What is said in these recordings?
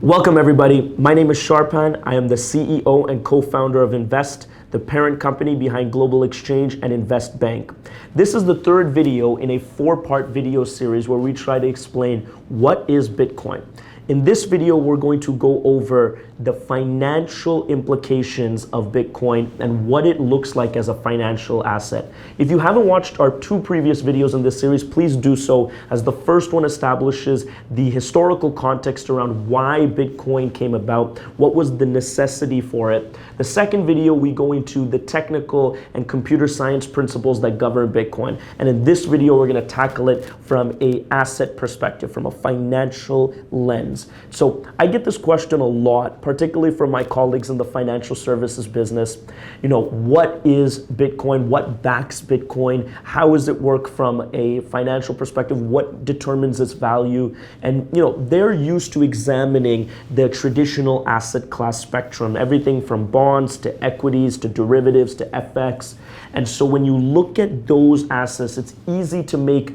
Welcome everybody. My name is Shorupan. I am the CEO and co-founder of Invest, the parent company behind Global Exchange and Invest Bank. This is the third video in a four-part video series where we try to explain what is Bitcoin. In this video, we're going to go over the financial implications of Bitcoin and what it looks like as a financial asset. If you haven't watched our two previous videos in this series, please do so, as the first one establishes the historical context around why Bitcoin came about, what was the necessity for it. The second video, we go into the technical and computer science principles that govern Bitcoin. And in this video, we're going to tackle it from an asset perspective, from a financial lens. So I get this question a lot, particularly from my colleagues in the financial services business. What is Bitcoin? What backs Bitcoin? How does it work from a financial perspective? What determines its value? And they're used to examining the traditional asset class spectrum, everything from bonds to equities to derivatives to FX. And so when you look at those assets, it's easy to make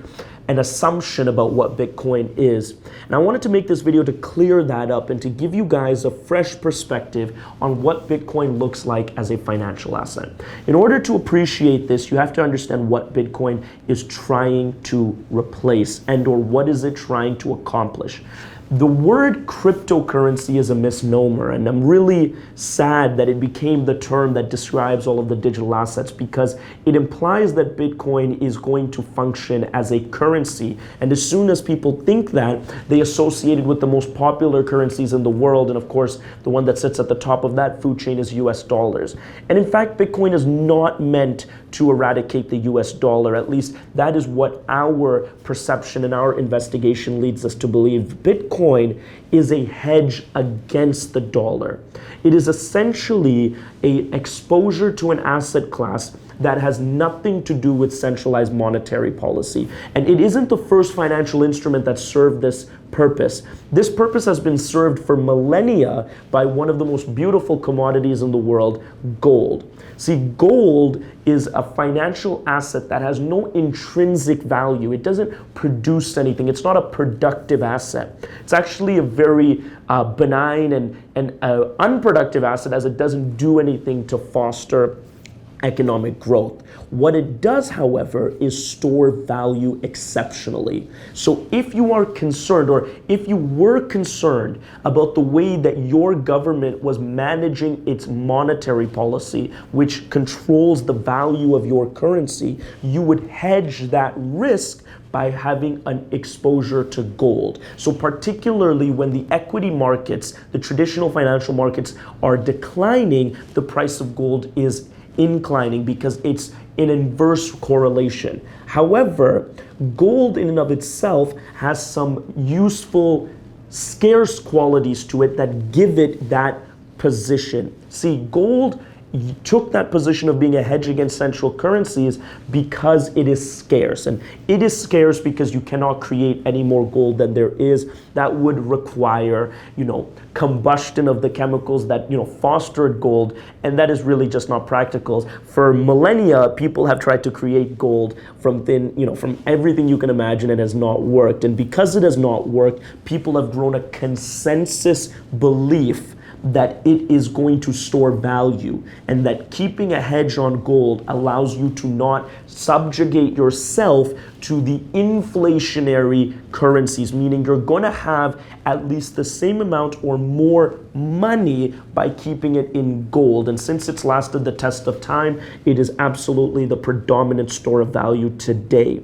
an assumption about what Bitcoin is. And I wanted to make this video to clear that up and to give you guys a fresh perspective on what Bitcoin looks like as a financial asset. In order to appreciate this, you have to understand what Bitcoin is trying to replace or what is it trying to accomplish. The word cryptocurrency is a misnomer, and I'm really sad that it became the term that describes all of the digital assets, because it implies that Bitcoin is going to function as a currency. And as soon as people think that, they associate it with the most popular currencies in the world. And of course, the one that sits at the top of that food chain is US dollars. And in fact, Bitcoin is not meant to eradicate the US dollar. At least that is what our perception and our investigation leads us to believe. Bitcoin is a hedge against the dollar. It is essentially an exposure to an asset class that has nothing to do with centralized monetary policy. And it isn't the first financial instrument that served this purpose. This purpose has been served for millennia by one of the most beautiful commodities in the world, gold. See, gold is a financial asset that has no intrinsic value. It doesn't produce anything. It's not a productive asset. It's actually a very benign and unproductive asset, as it doesn't do anything to foster economic growth. What it does, however, is store value exceptionally. So if you are concerned, or if you were concerned about the way that your government was managing its monetary policy, which controls the value of your currency, you would hedge that risk by having an exposure to gold. So particularly when the equity markets, the traditional financial markets, are declining, the price of gold is inclining because it's an inverse correlation. However, gold in and of itself has some useful, scarce qualities to it that give it that position. See, gold took that position of being a hedge against central currencies because it is scarce. And it is scarce because you cannot create any more gold than there is. That would require, combustion of the chemicals that, fostered gold. And that is really just not practical. For millennia, people have tried to create gold from from everything you can imagine. It has not worked. And because it has not worked, people have grown a consensus belief that it is going to store value, and that keeping a hedge on gold allows you to not subjugate yourself to the inflationary currencies, meaning you're going to have at least the same amount or more money by keeping it in gold. And since it's lasted the test of time, it is absolutely the predominant store of value today.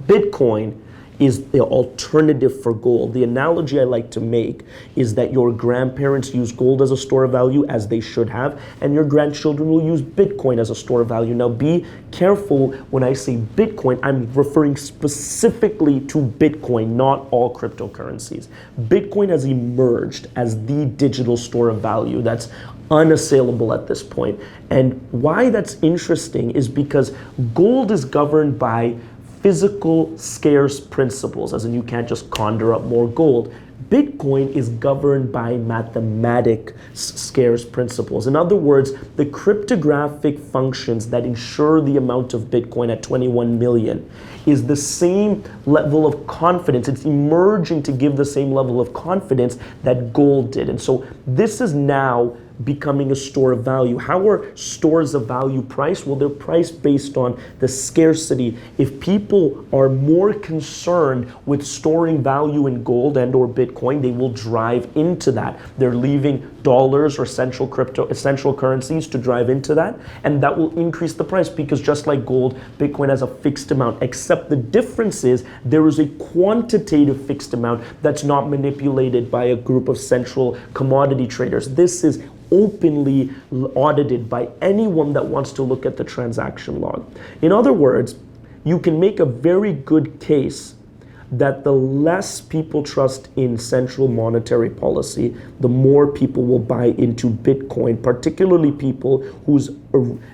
Bitcoin is the alternative for gold. The analogy I like to make is that your grandparents use gold as a store of value, as they should have, and your grandchildren will use Bitcoin as a store of value. Now be careful when I say Bitcoin, I'm referring specifically to Bitcoin, not all cryptocurrencies. Bitcoin has emerged as the digital store of value that's unassailable at this point. And why that's interesting is because gold is governed by physical scarce principles, as in you can't just conjure up more gold. Bitcoin is governed by mathematic scarce principles. In other words, the cryptographic functions that ensure the amount of Bitcoin at 21 million is the same level of confidence. It's emerging to give the same level of confidence that gold did. And so this is now becoming a store of value. How are stores of value priced? Well, they're priced based on the scarcity. If people are more concerned with storing value in gold and or Bitcoin, they will drive into that. They're leaving dollars or essential currencies to drive into that, and that will increase the price, because just like gold, Bitcoin has a fixed amount, except the difference is there is a quantitative fixed amount that's not manipulated by a group of central commodity traders. This is openly audited by anyone that wants to look at the transaction log. In other words, you can make a very good case that the less people trust in central monetary policy, the more people will buy into Bitcoin, particularly people whose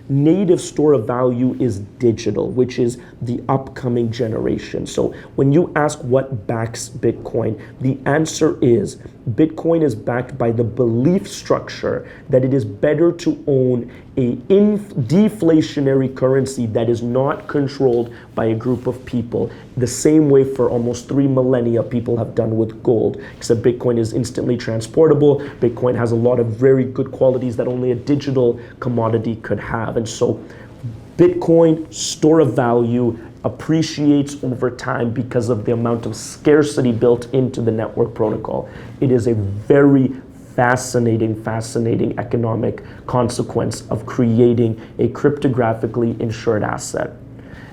native store of value is digital, which is the upcoming generation. So when you ask what backs Bitcoin, the answer is Bitcoin is backed by the belief structure that it is better to own a deflationary currency that is not controlled by a group of people, the same way for almost 3 millennia people have done with gold, except Bitcoin is instantly transportable. Bitcoin has a lot of very good qualities that only a digital commodity could have. And so Bitcoin, store of value, appreciates over time because of the amount of scarcity built into the network protocol. It is a very fascinating economic consequence of creating a cryptographically insured asset.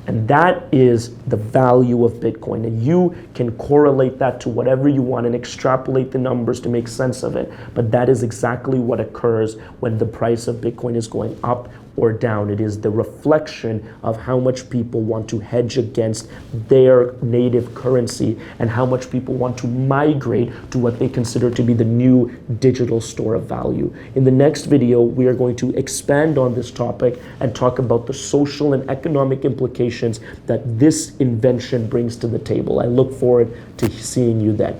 And that is the value of Bitcoin. And you can correlate that to whatever you want and extrapolate the numbers to make sense of it. But that is exactly what occurs when the price of Bitcoin is going up or down. It is the reflection of how much people want to hedge against their native currency and how much people want to migrate to what they consider to be the new digital store of value. In the next video, we are going to expand on this topic and talk about the social and economic implications that this invention brings to the table. I look forward to seeing you then.